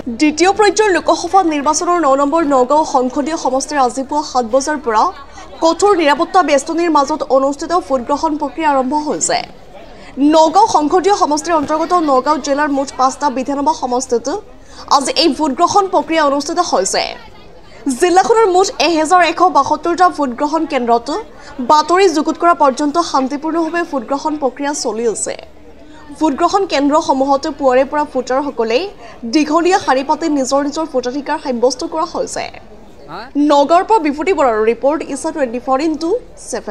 দ্বিতীয় পৰ্যায়ৰ লোকসভা নিৰ্বাচনৰ ৯ নম্বৰ নগাঁও সংসদীয় সমষ্টিৰ আজি পুৱা ৭ বজাৰ পৰা কঠোৰ নিৰাপত্তা বেষ্টনীৰ মাজত অনুষ্ঠিত ভোটগ্ৰহণ প্ৰক্ৰিয়া আৰম্ভ হৈছে। নগাঁও সংসদীয় সমষ্টিৰ অন্তৰ্গত নগাঁও জিলাৰ মুঠ ৫টা বিধানসভা সমষ্টিত আজি এই ভোটগ্ৰহণ প্ৰক্ৰিয়া অনুষ্ঠিত হৈছে। জিলাখনৰ মুঠ ১,১৭২টা ভোটগ্ৰহণ কেন্দ্ৰত বাতৰি যুগুত কৰা পৰ্যন্ত শান্তিপূৰ্ণভাৱে ভোটগ্ৰহণ প্ৰক্ৰিয়া চলি আছে। ভোটগ্ৰহণ কেন্দ্ৰসমূহত পুৱাৰে পৰা ভোটাৰসকলে দীঘলীয়া শাৰী পাতি নিজৰ নিজৰ ভোটাধিকাৰ সাব্যস্ত কৰা হৈছে। নগাঁৱৰ পৰা বিভূতি বৰাৰ ৰিপৰ্ট ইছা 24x7।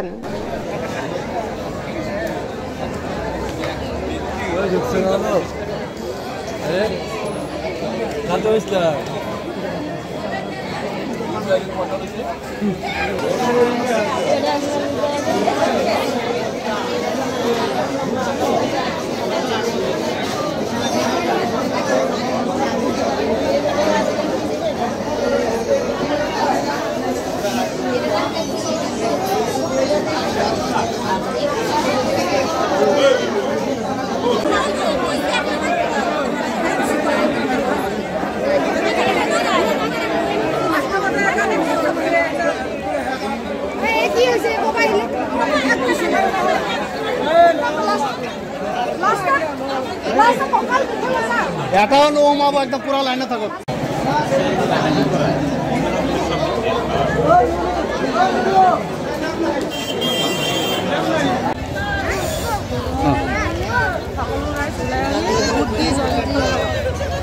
এটাও নোমাব একদম পুরা লাইনে থাকো।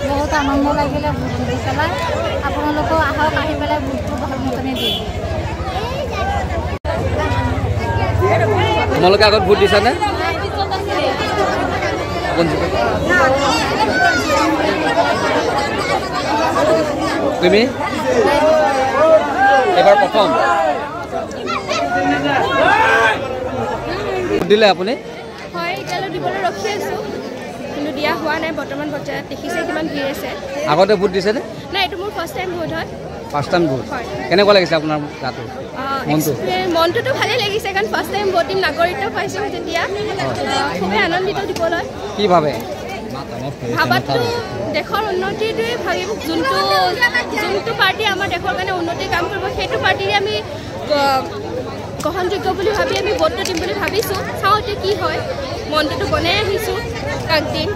বহুত আনন্দ লাগিলে ভোট দি পেলাই আপোনালোকো আহক, আহি পেলাই ভোটটো ভাল মতনে দিয়ে। তোমালোকে আগত ভোট দিছানে? তুমি এবাৰ প্ৰথম দিলে আপুনি? হয়, এতিয়ালৈ দিবলৈ ৰখি আছোঁ, কিন্তু দিয়া হোৱা নাই। বৰ্তমান পৰ্যায়ত দেখিছে কিমান ভিৰ আছে। আগতে ভোট দিছেনে? নাই, এইটো মোৰ ফাৰ্ষ্ট টাইম ভোট হয়। First time vote? হয়। কেনেকুৱা লাগিছে আপোনাৰ গাটো, মনটোতো ভালেই লাগিছে, কাৰণ ফাৰ্ষ্ট টাইম ভোটিং নাগৰিকত্ব পাইছোঁ যেতিয়া খুবেই আনন্দিত দিবলৈ। কি ভাবে? ভাবাটো দেশৰ উন্নতিটোৱে ভাবিম। যোনটো পাৰ্টি আমাৰ দেশৰ কাৰণে উন্নতিৰ কাম কৰিব, সেইটো পাৰ্টিৰে আমি গ্ৰহণযোগ্য বুলি ভাবি আমি ভোটটো দিম বুলি ভাবিছোঁ। চাওঁ এতিয়া কি হয়, মনটোতো বনাই আহিছোঁ, কাক দিম।